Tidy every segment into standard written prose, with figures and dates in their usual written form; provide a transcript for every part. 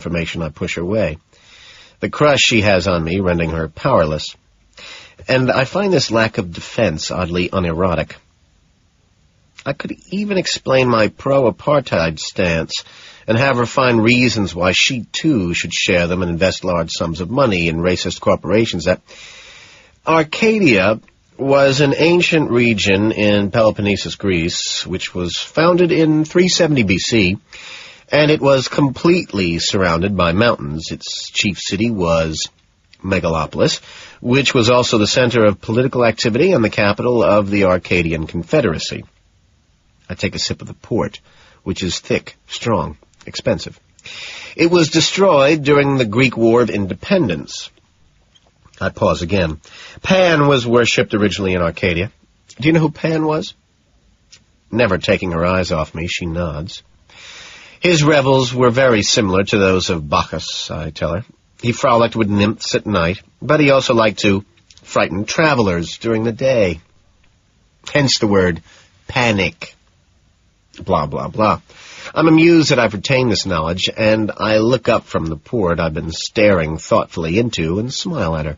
information I push her way. The crush she has on me rendering her powerless. And I find this lack of defense oddly unerotic. I could even explain my pro-apartheid stance and have her find reasons why she, too, should share them and invest large sums of money in racist corporations. That Arcadia was an ancient region in Peloponnesus, Greece, which was founded in 370 BC, and it was completely surrounded by mountains. Its chief city was Megalopolis, which was also the center of political activity and the capital of the Arcadian Confederacy. I take a sip of the port, which is thick, strong, expensive. It was destroyed during the Greek War of Independence. I pause again. Pan was worshipped originally in Arcadia. Do you know who Pan was? Never taking her eyes off me, she nods. His revels were very similar to those of Bacchus, I tell her. He frolicked with nymphs at night, but he also liked to frighten travelers during the day. Hence the word panic. Blah, blah, blah. I'm amused that I've retained this knowledge, and I look up from the port I've been staring thoughtfully into and smile at her.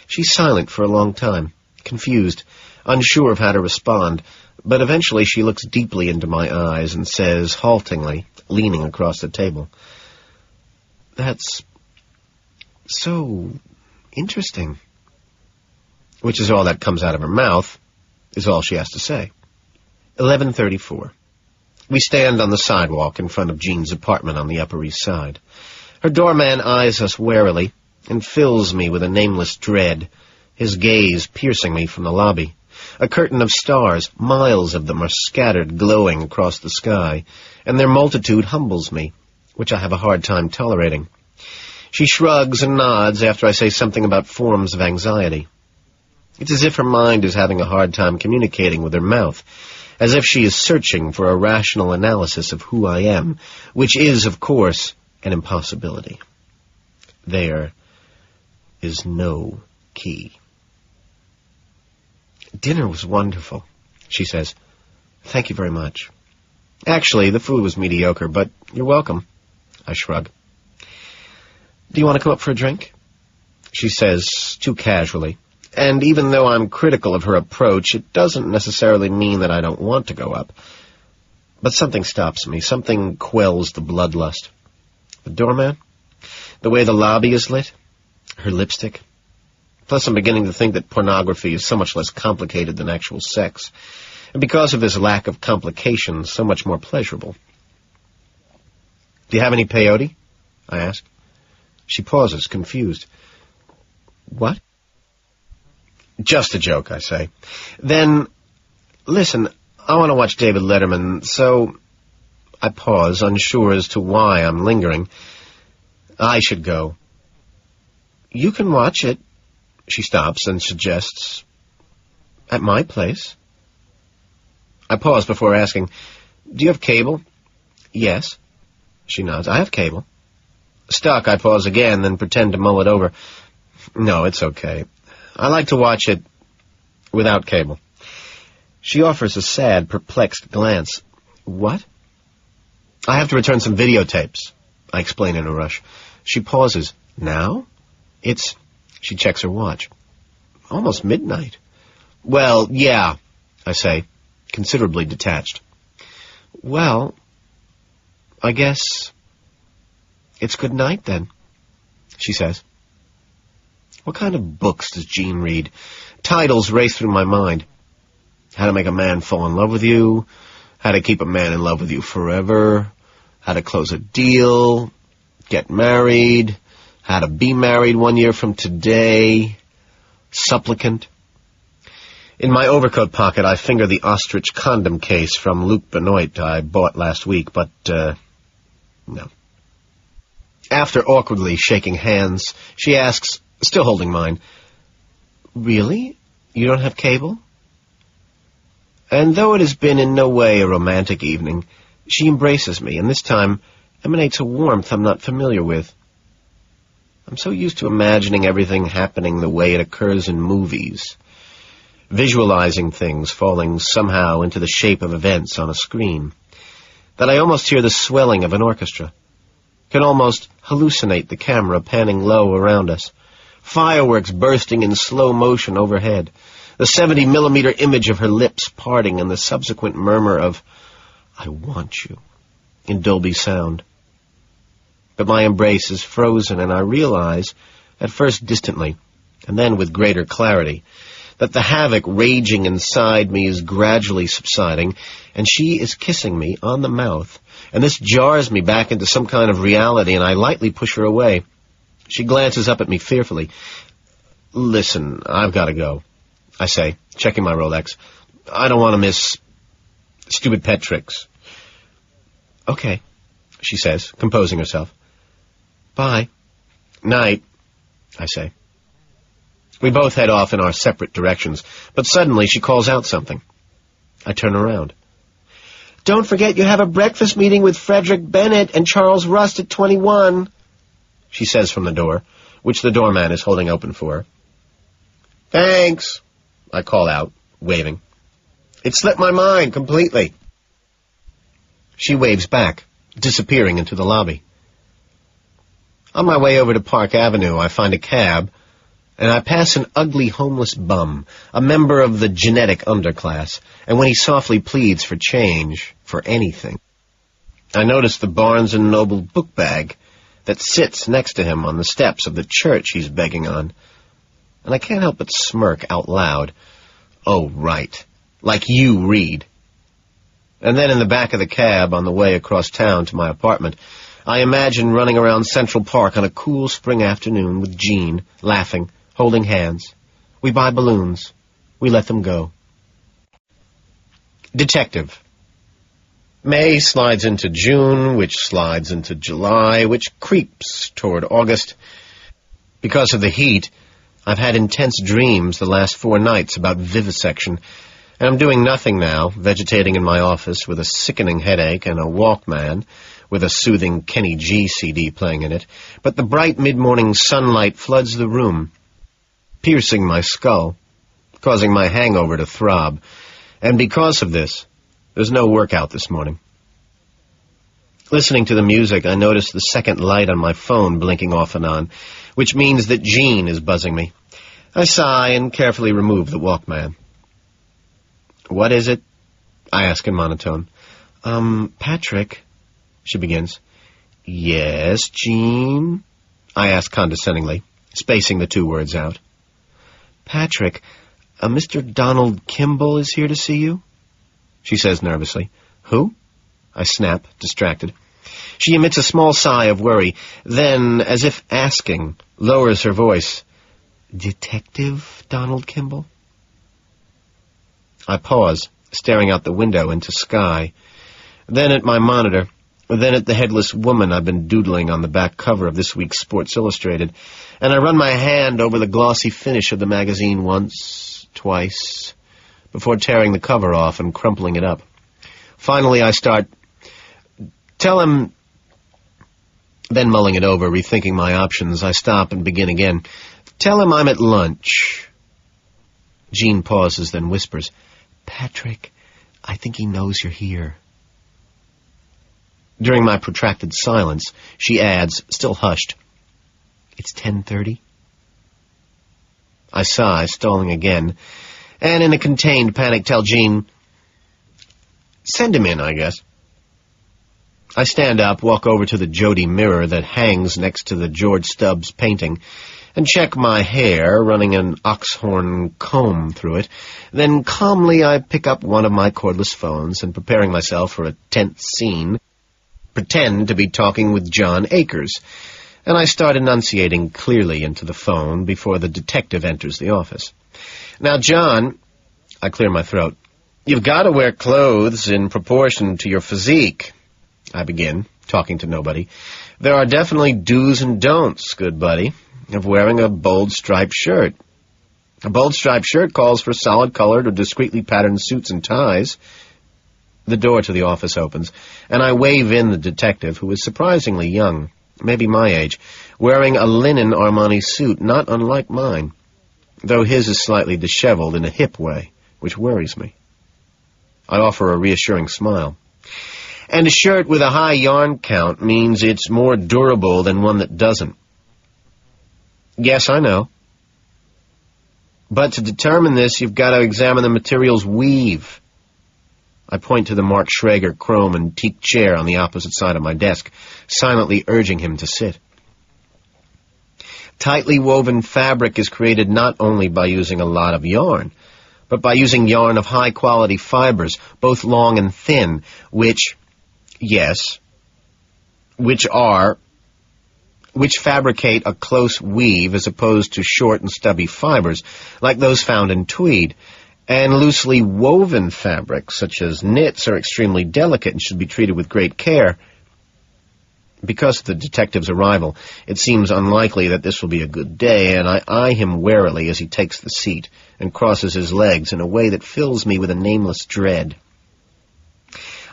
She's silent for a long time, confused, unsure of how to respond, but eventually she looks deeply into my eyes and says haltingly, leaning across the table, "That's so interesting." Which is all that comes out of her mouth, is all she has to say. 11:34. We stand on the sidewalk in front of Jean's apartment on the Upper East Side. Her doorman eyes us warily and fills me with a nameless dread, his gaze piercing me from the lobby. A curtain of stars, miles of them, are scattered, glowing across the sky, and their multitude humbles me, which I have a hard time tolerating. She shrugs and nods after I say something about forms of anxiety. It's as if her mind is having a hard time communicating with her mouth, as if she is searching for a rational analysis of who I am, which is, of course, an impossibility. There is no key. "Dinner was wonderful," she says. "Thank you very much." "Actually, the food was mediocre, but you're welcome." I shrug. "Do you want to come up for a drink?" she says, too casually. And even though I'm critical of her approach, it doesn't necessarily mean that I don't want to go up. But something stops me. Something quells the bloodlust. The doorman? The way the lobby is lit? Her lipstick? Plus, I'm beginning to think that pornography is so much less complicated than actual sex, and because of this lack of complication, so much more pleasurable. "Do you have any peyote?" I ask. She pauses, confused. "What?" "Just a joke," I say. "Then, listen, I want to watch David Letterman, so—" I pause, unsure as to why I'm lingering. "I should go." "You can watch it." She stops and suggests, "At my place." I pause before asking, "Do you have cable?" "Yes." She nods. "I have cable." Stuck, I pause again, then pretend to mull it over. "No, it's okay. I like to watch it without cable." She offers a sad, perplexed glance. "What?" "I have to return some videotapes," I explain in a rush. She pauses. "Now?" "It's—" She checks her watch. "Almost midnight." "Well, yeah," I say, considerably detached. "Well, I guess it's good night, then," she says. What kind of books does Jean read? Titles race through my mind. How to Make a Man Fall in Love with You, How to Keep a Man in Love with You Forever, How to Close a Deal, Get Married, How to Be Married 1 year from Today, Supplicant. In my overcoat pocket, I finger the ostrich condom case from Luc Benoit I bought last week, but, no. After awkwardly shaking hands, she asks, still holding mine, "Really? You don't have cable?" And though it has been in no way a romantic evening, she embraces me, and this time emanates a warmth I'm not familiar with. I'm so used to imagining everything happening the way it occurs in movies, visualizing things falling somehow into the shape of events on a screen, that I almost hear the swelling of an orchestra. Could almost hallucinate the camera panning low around us. Fireworks bursting in slow motion overhead. The 70-millimeter image of her lips parting and the subsequent murmur of, "I want you," in Dolby sound. But my embrace is frozen, and I realize, at first distantly, and then with greater clarity, that the havoc raging inside me is gradually subsiding, and she is kissing me on the mouth, and this jars me back into some kind of reality, and I lightly push her away. She glances up at me fearfully. "Listen, I've got to go," I say, checking my Rolex. "I don't want to miss stupid pet tricks." "Okay," she says, composing herself. "Bye." "Night," I say. We both head off in our separate directions, but suddenly she calls out something. I turn around. "Don't forget you have a breakfast meeting with Frederick Bennett and Charles Rust at 21, she says from the door, which the doorman is holding open for her. "Thanks," I call out, waving. "It slipped my mind completely." She waves back, disappearing into the lobby. On my way over to Park Avenue, I find a cab, and I pass an ugly homeless bum, a member of the genetic underclass, and when he softly pleads for change, for anything, I notice the Barnes & Noble book bag that sits next to him on the steps of the church he's begging on, and I can't help but smirk out loud. "Oh, right. Like you read." And then in the back of the cab, on the way across town to my apartment, I imagine running around Central Park on a cool spring afternoon with Jean, laughing, holding hands. We buy balloons. We let them go. Detective. May slides into June, which slides into July, which creeps toward August. Because of the heat, I've had intense dreams the last 4 nights about vivisection, and I'm doing nothing now, vegetating in my office with a sickening headache and a Walkman with a soothing Kenny G CD playing in it, but the bright mid-morning sunlight floods the room, piercing my skull, causing my hangover to throb, and because of this, there's no workout this morning. Listening to the music, I notice the second light on my phone blinking off and on, which means that Jean is buzzing me. I sigh and carefully remove the Walkman. "What is it?" I ask in monotone. Patrick," she begins. "Yes, Jean?" I ask condescendingly, spacing the 2 words out. "Patrick, Mr. Donald Kimball is here to see you," she says nervously. "Who?" I snap, distracted. She emits a small sigh of worry, then, as if asking, lowers her voice. "Detective Donald Kimball?" I pause, staring out the window into sky, then at my monitor, then at the headless woman I've been doodling on the back cover of this week's Sports Illustrated, and I run my hand over the glossy finish of the magazine once, twice, before tearing the cover off and crumpling it up. Finally, I start, "Tell him..." Then, mulling it over, rethinking my options, I stop and begin again. "Tell him I'm at lunch." Jean pauses, then whispers, "Patrick, I think he knows you're here." During my protracted silence, she adds, still hushed, "It's 10:30? I sigh, stalling again, and in a contained panic tell Jean, "Send him in, I guess." I stand up, walk over to the Jody mirror that hangs next to the George Stubbs painting, and check my hair, running an oxhorn comb through it. Then calmly I pick up one of my cordless phones and, preparing myself for a tense scene, pretend to be talking with John Akers, and I start enunciating clearly into the phone before the detective enters the office. "Now, John," I clear my throat, "you've got to wear clothes in proportion to your physique," I begin, talking to nobody. "There are definitely do's and don'ts, good buddy, of wearing a bold striped shirt. A bold striped shirt calls for solid-colored or discreetly patterned suits and ties." The door to the office opens, and I wave in the detective, who is surprisingly young, maybe my age, wearing a linen Armani suit not unlike mine, though his is slightly disheveled in a hip way, which worries me. I offer a reassuring smile. And a shirt with a high yarn count means it's more durable than one that doesn't. Yes, I know. But to determine this, you've got to examine the material's weave. I point to the Mark Schrager chrome and teak chair on the opposite side of my desk, silently urging him to sit. Tightly woven fabric is created not only by using a lot of yarn, but by using yarn of high-quality fibers, both long and thin, which fabricate a close weave as opposed to short and stubby fibers, like those found in tweed. And loosely woven fabrics, such as knits, are extremely delicate and should be treated with great care. Because of the detective's arrival, it seems unlikely that this will be a good day, and I eye him warily as he takes the seat and crosses his legs in a way that fills me with a nameless dread.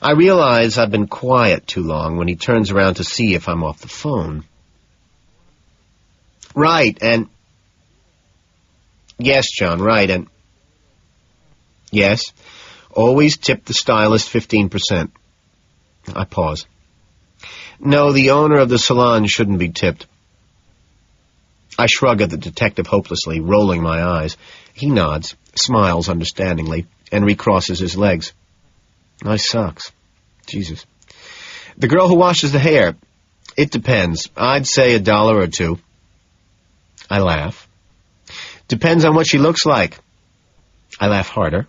I realize I've been quiet too long when he turns around to see if I'm off the phone. Right, and... Yes, John, right, and... Yes, always tip the stylist 15%. I pause. No, the owner of the salon shouldn't be tipped. I shrug at the detective hopelessly, rolling my eyes. He nods, smiles understandingly, and recrosses his legs. Nice socks. Jesus. The girl who washes the hair. It depends. I'd say $1 or $2. I laugh. Depends on what she looks like. I laugh harder.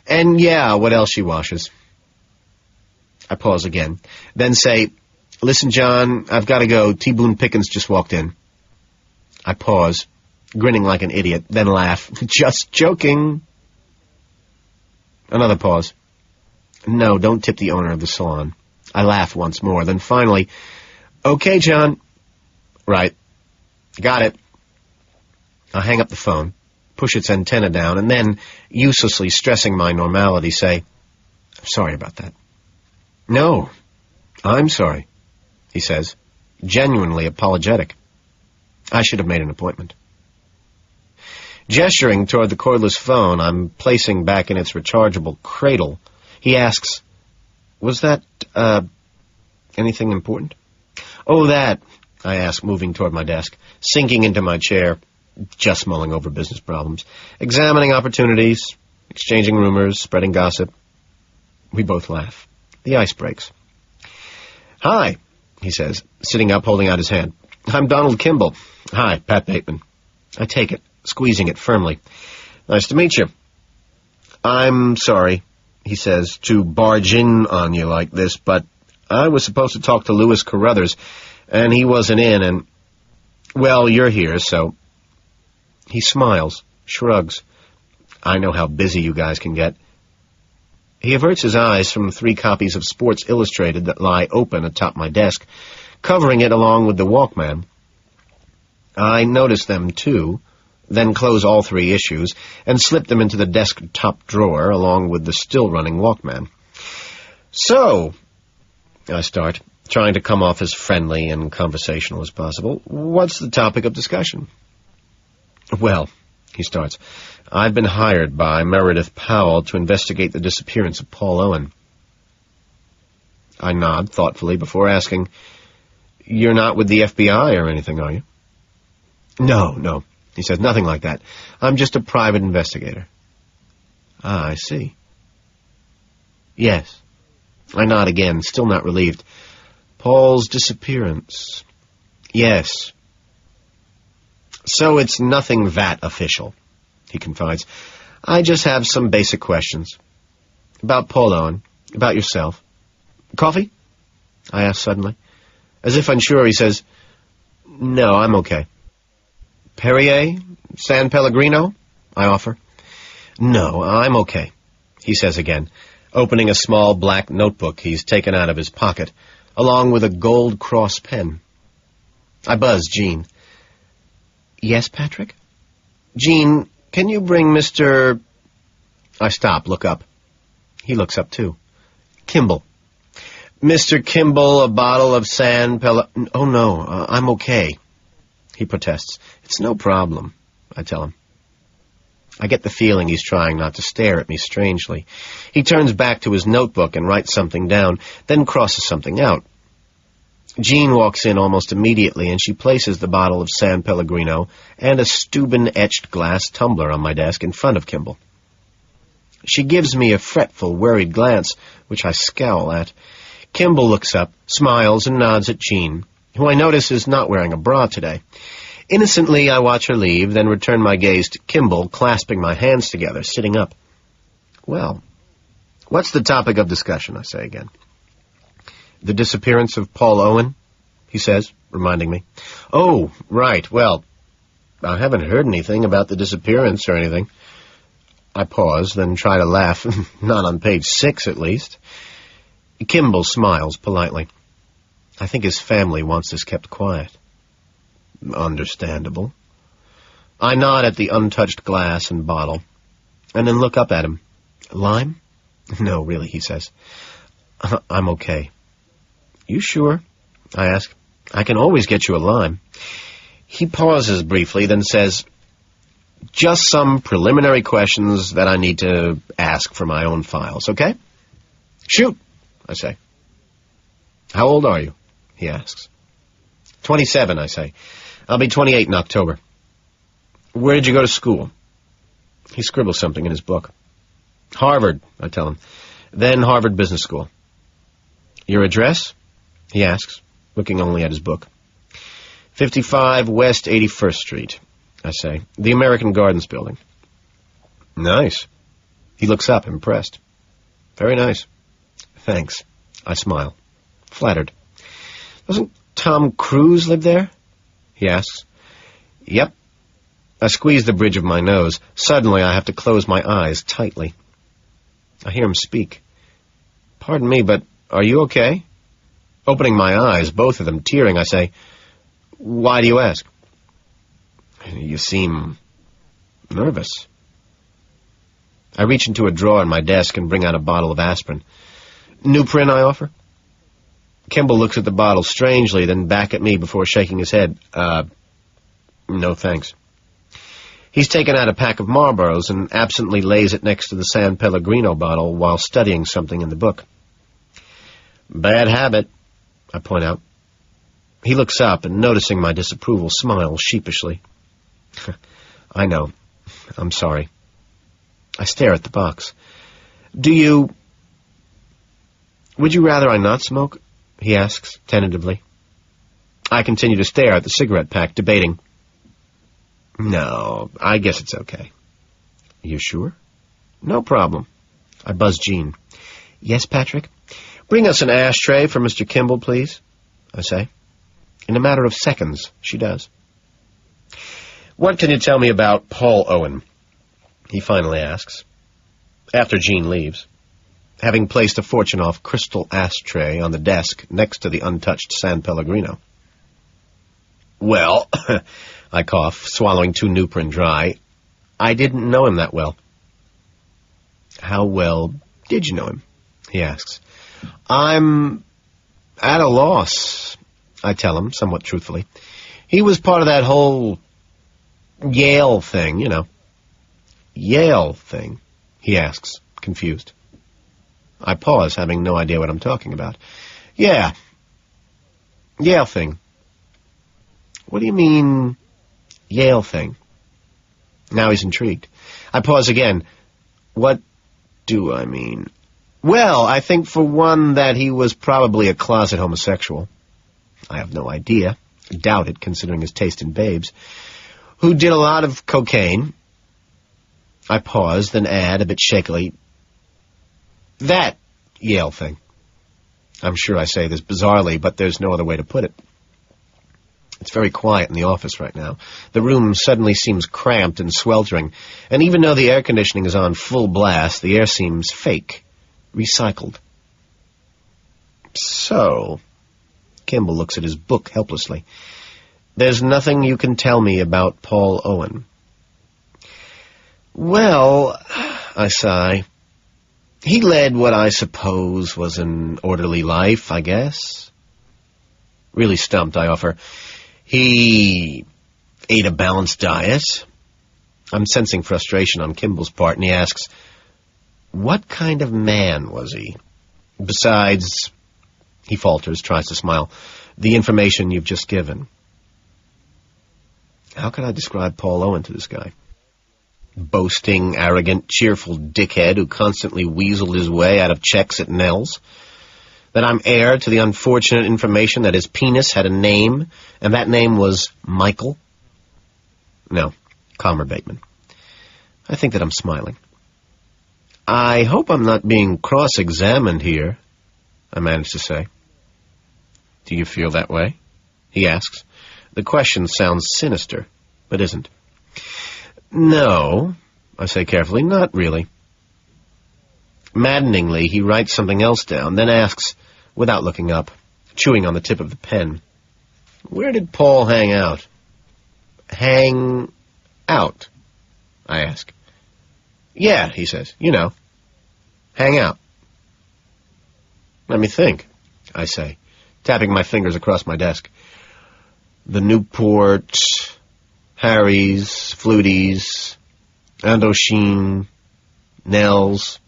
And yeah, what else she washes. I pause again, then say, Listen, John, I've got to go. T. Boone Pickens just walked in. I pause, grinning like an idiot, then laugh. Just joking. Another pause. No, don't tip the owner of the salon. I laugh once more, then finally, Okay, John. Right. Got it. I hang up the phone, push its antenna down, and then, uselessly stressing my normality, say, I'm sorry about that. No, I'm sorry, he says, genuinely apologetic. I should have made an appointment. Gesturing toward the cordless phone I'm placing back in its rechargeable cradle, he asks, Was that, anything important? Oh, that, I ask, moving toward my desk, sinking into my chair, just mulling over business problems, examining opportunities, exchanging rumors, spreading gossip. We both laugh. The ice breaks. Hi, he says, sitting up, holding out his hand. I'm Donald Kimball. Hi, Pat Bateman. I take it, squeezing it firmly. Nice to meet you. I'm sorry, he says, to barge in on you like this, but I was supposed to talk to Louis Carruthers, and he wasn't in, and, well, you're here, so... He smiles, shrugs. I know how busy you guys can get. He averts his eyes from the 3 copies of Sports Illustrated that lie open atop my desk, covering it along with the Walkman. I notice them, too, then close all 3 issues, and slip them into the desk-top drawer along with the still-running Walkman. So, I start, trying to come off as friendly and conversational as possible, what's the topic of discussion? Well, he starts, I've been hired by Meredith Powell to investigate the disappearance of Paul Owen. I nod thoughtfully before asking, You're not with the FBI or anything, are you? No, he says, nothing like that. I'm just a private investigator. Ah, I see. Yes. I nod again, still not relieved. Paul's disappearance. Yes. So it's nothing that official, he confides. I just have some basic questions. About Paul Owen, about yourself. Coffee? I ask suddenly. As if unsure, he says, No, I'm okay. Perrier? San Pellegrino? I offer. No, I'm okay, he says again, opening a small black notebook he's taken out of his pocket, along with a gold cross pen. I buzz Jean. Yes, Patrick? Jean, can you bring Mr... I stop, look up. He looks up, too. Kimball. Mr. Kimball, a bottle of San Pel... Oh, no, I'm okay. He protests. It's no problem, I tell him. I get the feeling he's trying not to stare at me strangely. He turns back to his notebook and writes something down, then crosses something out. Jean walks in almost immediately, and she places the bottle of San Pellegrino and a Steuben-etched glass tumbler on my desk in front of Kimball. She gives me a fretful, worried glance, which I scowl at. Kimball looks up, smiles, and nods at Jean, who I notice is not wearing a bra today. Innocently, I watch her leave, then return my gaze to Kimball, clasping my hands together, sitting up. "Well, what's the topic of discussion?" I say again. "The disappearance of Paul Owen," he says, reminding me. "Oh, right. Well, I haven't heard anything about the disappearance or anything." I pause, then try to laugh. Not on page 6, at least. Kimball smiles politely. "I think his family wants this kept quiet." "Understandable." I nod at the untouched glass and bottle, and then look up at him. "Lime?" "No, really," he says. "I'm okay." "You sure?" I ask. "I can always get you a lime." He pauses briefly, then says, "Just some preliminary questions that I need to ask for my own files, okay?" "Shoot," I say. "How old are you?" he asks. 27, I say. "I'll be 28 in October." "Where did you go to school?" He scribbles something in his book. "Harvard," I tell him. "Then Harvard Business School." "Your address?" he asks, looking only at his book. 55 West 81st Street, I say. "The American Gardens building." "Nice." He looks up, impressed. "Very nice." "Thanks." I smile, flattered. "Doesn't Tom Cruise live there?" he asks. "Yep." I squeeze the bridge of my nose. Suddenly I have to close my eyes tightly. I hear him speak. "Pardon me, but are you okay?" Opening my eyes, both of them tearing, I say, "Why do you ask?" "You seem nervous." I reach into a drawer in my desk and bring out a bottle of aspirin. "Nuprin," I offer. Kimball looks at the bottle strangely, then back at me before shaking his head. No thanks." He's taken out a pack of Marlboros and absently lays it next to the San Pellegrino bottle while studying something in the book. "Bad habit," I point out. He looks up and, noticing my disapproval, smiles sheepishly. "I know. I'm sorry." I stare at the box. Would you rather I not smoke?" he asks, tentatively. I continue to stare at the cigarette pack, debating. "No, I guess it's okay." "You sure?" "No problem." I buzz Jean. "Yes, Patrick?" "Bring us an ashtray for Mr. Kimball, please," I say. In a matter of seconds, she does. "What can you tell me about Paul Owen?" he finally asks, after Jean leaves, having placed a fortune-off crystal ashtray on the desk next to the untouched San Pellegrino. "Well," I cough, swallowing 2 Nuprin dry, "I didn't know him that well." "How well did you know him?" he asks. "I'm at a loss," I tell him, somewhat truthfully. "He was part of that whole Yale thing, you know." "Yale thing?" he asks, confused. I pause, having no idea what I'm talking about. "Yeah. Yale thing." "What do you mean, Yale thing?" Now he's intrigued. I pause again. "What do I mean?" "Well, I think, for one, that he was probably a closet homosexual." I have no idea. Doubt it, considering his taste in babes. "Who did a lot of cocaine." I pause, then add, a bit shakily, "That Yale thing." I'm sure I say this bizarrely, but there's no other way to put it. It's very quiet in the office right now. The room suddenly seems cramped and sweltering, and even though the air conditioning is on full blast, the air seems fake, recycled. "So," Kimball looks at his book helplessly, "there's nothing you can tell me about Paul Owen?" "Well," I sigh, "he led what I suppose was an orderly life, I guess." Really stumped, I offer, "He ate a balanced diet?" I'm sensing frustration on Kimball's part, and he asks, "What kind of man was he? Besides," he falters, tries to smile, "the information you've just given." How could I describe Paul Owen to this guy? Boasting, arrogant, cheerful dickhead who constantly weaseled his way out of checks at Nell's? That I'm heir to the unfortunate information that his penis had a name, and that name was Michael? No, calmer Bateman. I think that I'm smiling. "I hope I'm not being cross-examined here," I manage to say. "Do you feel that way?" he asks. The question sounds sinister, but isn't. "No," I say carefully, "not really." Maddeningly, he writes something else down, then asks, without looking up, chewing on the tip of the pen, "Where did Paul hang out?" "Hang out?" I ask. "Yeah," he says, "you know, hang out." "Let me think," I say, tapping my fingers across my desk. "The Newport, Harry's, Flutie's, Indochine, Nell's,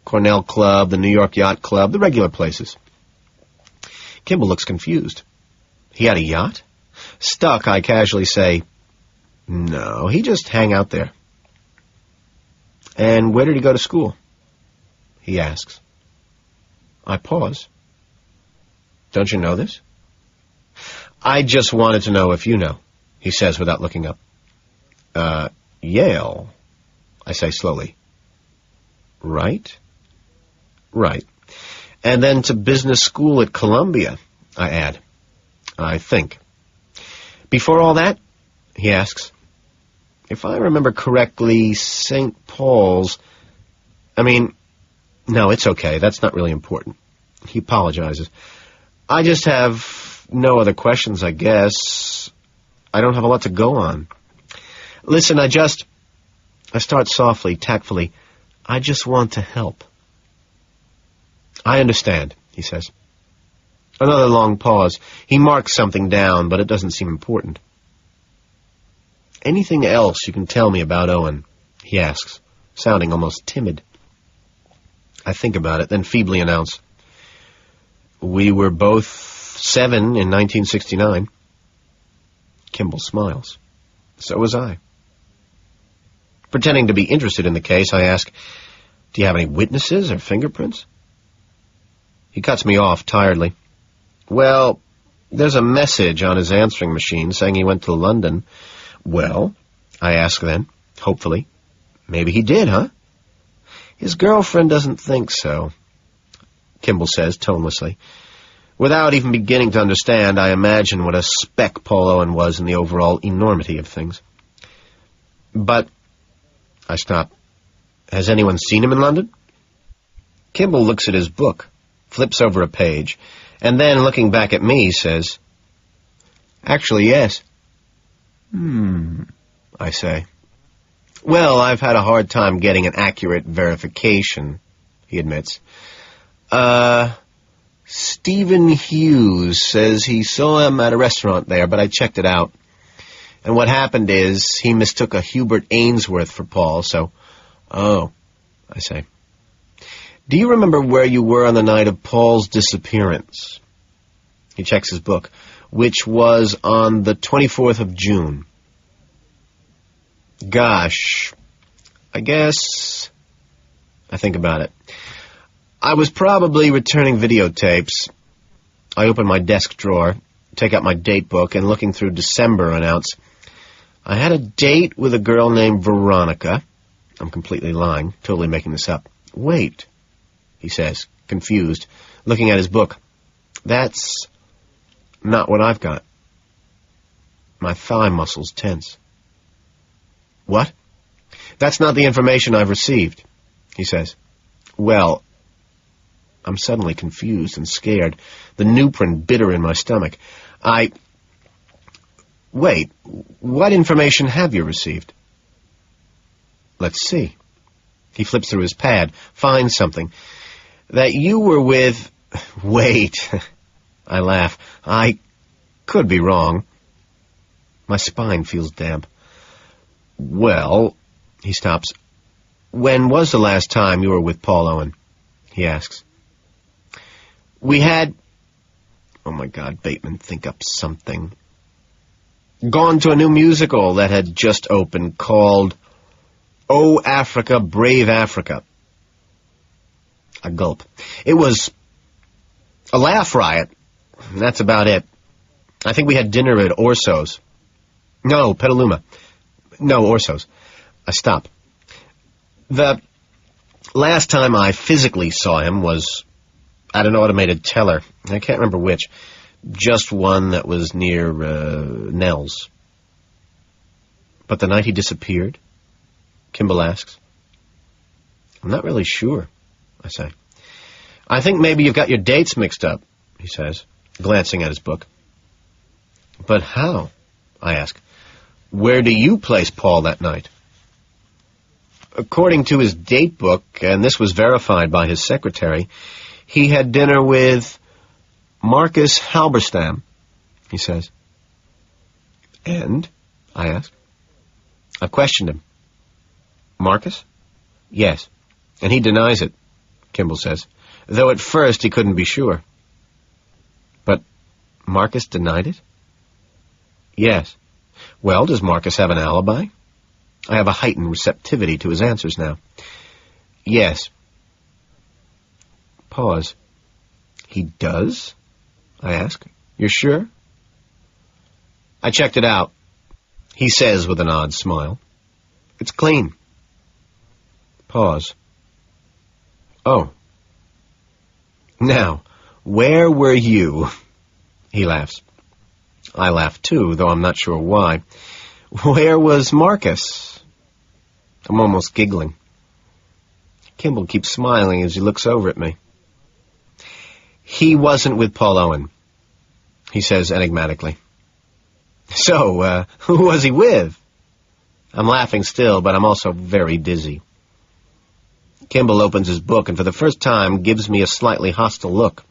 Cornell Club, the New York Yacht Club, the regular places." Kimball looks confused. "He had a yacht?" Stuck, I casually say, "No, he just hang out there." "And where did he go to school?" he asks. I pause. "Don't you know this?" "I just wanted to know if you know," he says without looking up. Yale," I say slowly. "Right?" "Right. And then to business school at Columbia," I add. "I think." "Before all that?" he asks. "If I remember correctly, St. Paul's... No, it's okay. That's not really important." He apologizes. "I just have no other questions, I guess. I don't have a lot to go on. Listen, I start softly, tactfully. "I just want to help." "I understand," he says. Another long pause. He marks something down, but it doesn't seem important. "Anything else you can tell me about Owen?" he asks, sounding almost timid. I think about it, then feebly announce, "We were both 7 in 1969. Kimball smiles. So was I. Pretending to be interested in the case, I ask, "Do you have any witnesses or fingerprints?" He cuts me off tiredly. "Well, there's a message on his answering machine saying he went to London." "Well?" I ask then, hopefully. "Maybe he did, huh?" "His girlfriend doesn't think so," Kimball says tonelessly. Without even beginning to understand, I imagine what a speck Paul Owen was in the overall enormity of things. "But," I stop, "has anyone seen him in London?" Kimball looks at his book, flips over a page, and then, looking back at me, says, "Actually, yes." I say. "Well, I've had a hard time getting an accurate verification," he admits. Stephen Hughes says he saw him at a restaurant there, but I checked it out. And what happened is he mistook a Hubert Ainsworth for Paul, so..." "Oh," I say. "Do you remember where you were on the night of Paul's disappearance?" He checks his book, "which was on the 24th of June. "Gosh, I guess..." I think about it. "I was probably returning videotapes." I open my desk drawer, take out my date book, and looking through December, announce, "I had a date with a girl named Veronica." I'm completely lying, totally making this up. "Wait," he says, confused, looking at his book. "That's not what I've got." My thigh muscles tense. "What?" "That's not the information I've received," he says. "Well..." I'm suddenly confused and scared, the newprin bitter in my stomach. "Wait, what information have you received?" "Let's see." He flips through his pad, finds something. "That you were with..." "Wait." I laugh. "I could be wrong." My spine feels damp. Well, he stops. When was the last time you were with Paul Owen? He asks. We had... Oh, my God, Bateman, think up something. Gone to a new musical that had just opened called Oh, Africa, Brave Africa. A gulp. It was a laugh riot. That's about it. I think we had dinner at Orso's. No, Petaluma. No, Orso's. I stop. The last time I physically saw him was at an automated teller. I can't remember which. Just one that was near Nell's. But the night he disappeared? Kimball asks. I'm not really sure, I say. I think maybe you've got your dates mixed up, he says, glancing at his book. But how? I ask. Where do you place Paul that night? According to his date book, and this was verified by his secretary, he had dinner with Marcus Halberstam, he says. And? I ask. I questioned him. Marcus? Yes. And he denies it, Kimball says, though at first he couldn't be sure. But Marcus denied it? Yes. Well, does Marcus have an alibi? I have a heightened receptivity to his answers now. Yes. Pause. He does? I ask. You're sure? I checked it out, he says with an odd smile. It's clean. Pause. Oh. Now, where were you? He laughs. I laugh too, though I'm not sure why. Where was Marcus? I'm almost giggling. Kimball keeps smiling as he looks over at me. He wasn't with Paul Owen, he says enigmatically. So, who was he with? I'm laughing still, but I'm also very dizzy. Kimball opens his book and for the first time gives me a slightly hostile look.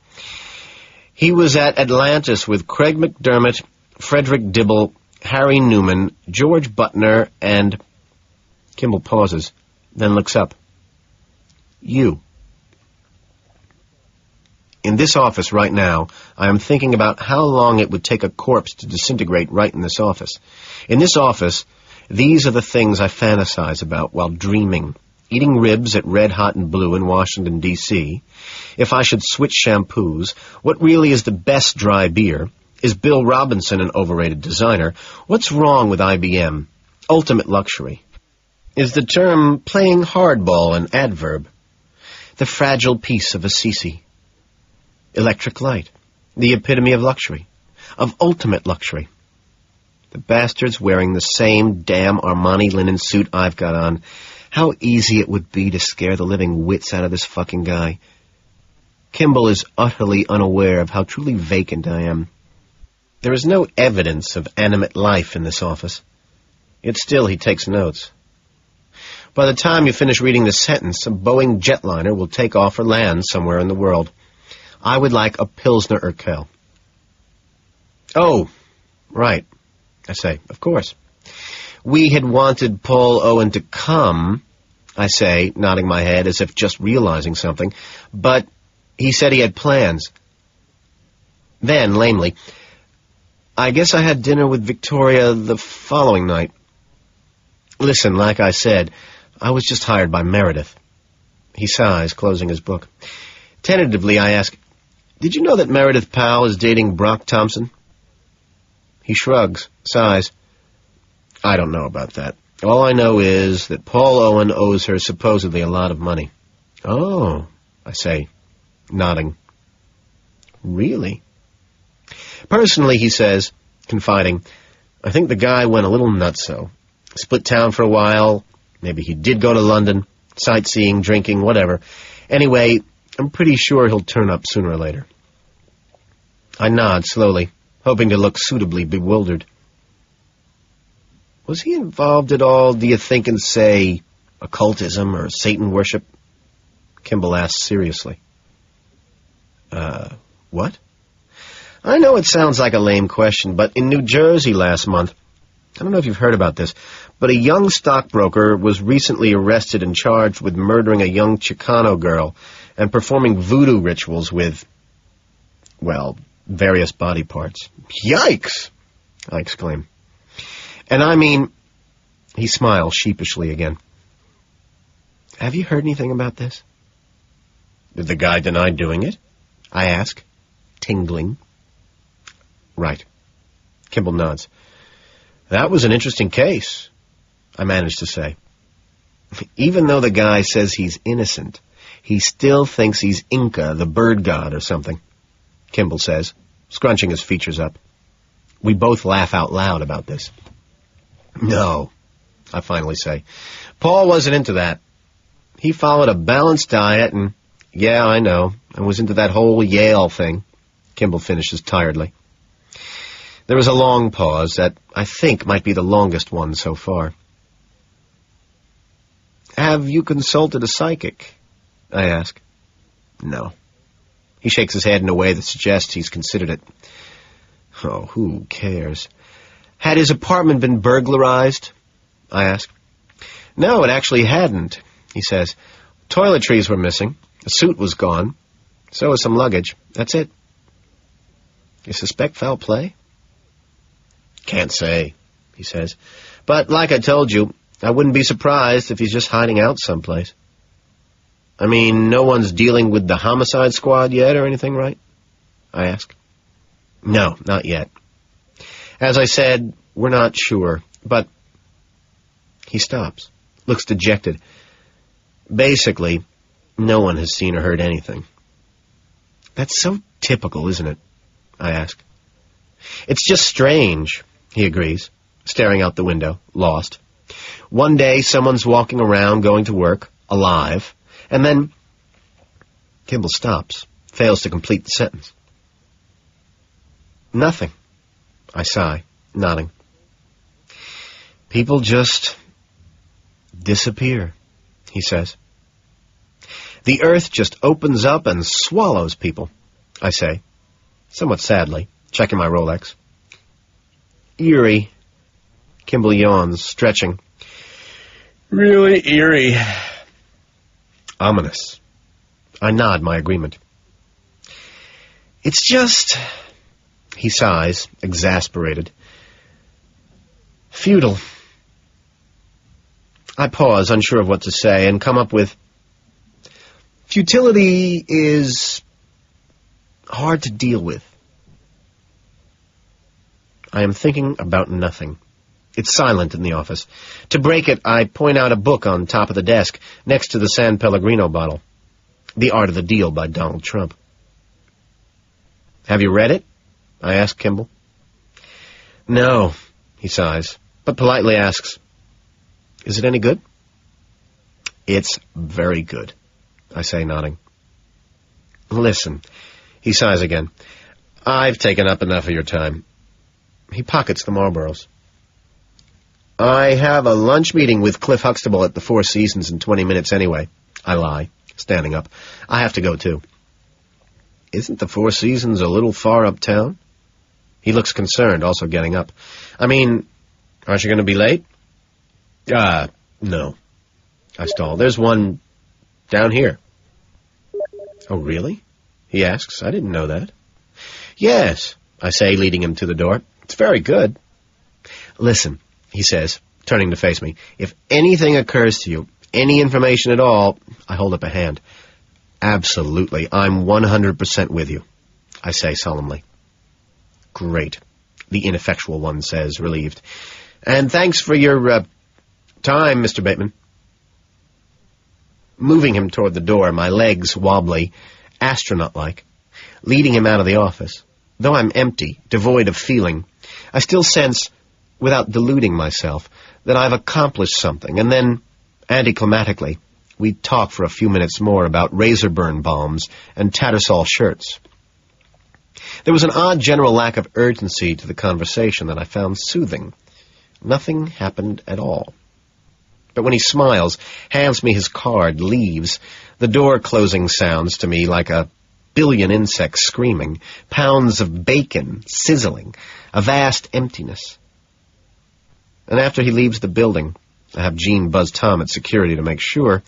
He was at Atlantis with Craig McDermott, Frederick Dibble, Harry Newman, George Butner, and... Kimball pauses, then looks up. You. In this office right now, I am thinking about how long it would take a corpse to disintegrate right in this office. In this office, these are the things I fantasize about while dreaming. Eating ribs at Red Hot and Blue in Washington, D.C. If I should switch shampoos, what really is the best dry beer? Is Bill Robinson an overrated designer? What's wrong with IBM? Ultimate luxury. Is the term playing hardball an adverb? The fragile piece of Assisi. Electric light. The epitome of luxury. Of ultimate luxury. The bastard's wearing the same damn Armani linen suit I've got on. How easy it would be to scare the living wits out of this fucking guy. Kimball is utterly unaware of how truly vacant I am. There is no evidence of animate life in this office. Yet still he takes notes. By the time you finish reading this sentence, a Boeing jetliner will take off or land somewhere in the world. I would like a Pilsner Urquell. Oh, right, I say, of course. We had wanted Paul Owen to come, I say, nodding my head as if just realizing something, but he said he had plans. Then, lamely, I guess I had dinner with Victoria the following night. Listen, like I said, I was just hired by Meredith. He sighs, closing his book. Tentatively, I ask, did you know that Meredith Powell is dating Brock Thompson? He shrugs, sighs. I don't know about that. All I know is that Paul Owen owes her supposedly a lot of money. Oh, I say, nodding. Really? Personally, he says, confiding, I think the guy went a little nutso. Split town for a while. Maybe he did go to London, sightseeing, drinking, whatever. Anyway, I'm pretty sure he'll turn up sooner or later. I nod slowly, hoping to look suitably bewildered. Was he involved at all, do you think, in, say, occultism or Satan worship? Kimball asks seriously. What? I know it sounds like a lame question, but in New Jersey last month, I don't know if you've heard about this, but a young stockbroker was recently arrested and charged with murdering a young Chicano girl and performing voodoo rituals with, well, various body parts. Yikes! I exclaim. And I mean... He smiles sheepishly again. Have you heard anything about this? Did the guy deny doing it? I ask, tingling. Right. Kimball nods. That was an interesting case, I managed to say. Even though the guy says he's innocent, he still thinks he's Inca, the bird god or something, Kimball says, scrunching his features up. We both laugh out loud about this. No, I finally say. Paul wasn't into that. He followed a balanced diet and, yeah, I know, and was into that whole Yale thing, Kimball finishes tiredly. There was a long pause that I think might be the longest one so far. Have you consulted a psychic? I ask. No. He shakes his head in a way that suggests he's considered it. Oh, who cares? Had his apartment been burglarized? I ask. No, it actually hadn't, he says. Toiletries were missing. A suit was gone. So was some luggage. That's it. You suspect foul play? Can't say, he says. But like I told you, I wouldn't be surprised if he's just hiding out someplace. I mean, no one's dealing with the homicide squad yet or anything, right? I ask. No, not yet. As I said, we're not sure, but... He stops, looks dejected. Basically, no one has seen or heard anything. That's so typical, isn't it? I ask. It's just strange, he agrees, staring out the window, lost. One day, someone's walking around, going to work, alive, and then... Kimball stops, fails to complete the sentence. Nothing, I sigh, nodding. People just disappear, he says. The earth just opens up and swallows people, I say, somewhat sadly, checking my Rolex. Eerie, Kimball yawns, stretching. Really eerie. Ominous. I nod my agreement. It's just... He sighs, exasperated. Futile. I pause, unsure of what to say, and come up with... Futility is... hard to deal with. I am thinking about nothing. It's silent in the office. To break it, I point out a book on top of the desk, next to the San Pellegrino bottle. The Art of the Deal by Donald Trump. Have you read it? I ask Kimball. No, he sighs, but politely asks, is it any good? It's very good, I say, nodding. Listen, he sighs again. I've taken up enough of your time. He pockets the Marlboros. I have a lunch meeting with Cliff Huxtable at the Four Seasons in 20 minutes anyway. I lie, standing up. I have to go, too. Isn't the Four Seasons a little far uptown? He looks concerned, also getting up. I mean, aren't you going to be late? No. I stall. There's one down here. Oh, really? He asks. I didn't know that. Yes, I say, leading him to the door. It's very good. Listen, he says, turning to face me. If anything occurs to you, any information at all, I hold up a hand. Absolutely, I'm 100% with you, I say solemnly. Great, the ineffectual one says, relieved. And thanks for your, time, Mr. Bateman. Moving him toward the door, my legs wobbly, astronaut-like, leading him out of the office. Though I'm empty, devoid of feeling, I still sense, without deluding myself, that I've accomplished something, and then, anticlimactically, we talk for a few minutes more about razor-burn bombs and Tattersall shirts. There was an odd general lack of urgency to the conversation that I found soothing. Nothing happened at all. But when he smiles, hands me his card, leaves, the door closing sounds to me like a billion insects screaming, pounds of bacon sizzling, a vast emptiness. and after he leaves the building, I have Jean buzz Tom at security to make sure.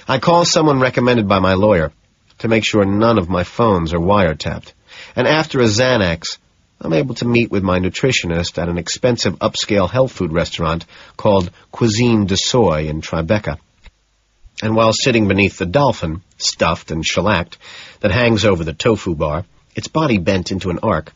I call someone recommended by my lawyer to make sure none of my phones are wiretapped. And after a Xanax, I'm able to meet with my nutritionist at an expensive upscale health food restaurant called Cuisine de Soy in Tribeca. And while sitting beneath the dolphin, stuffed and shellacked, that hangs over the tofu bar, its body bent into an arc,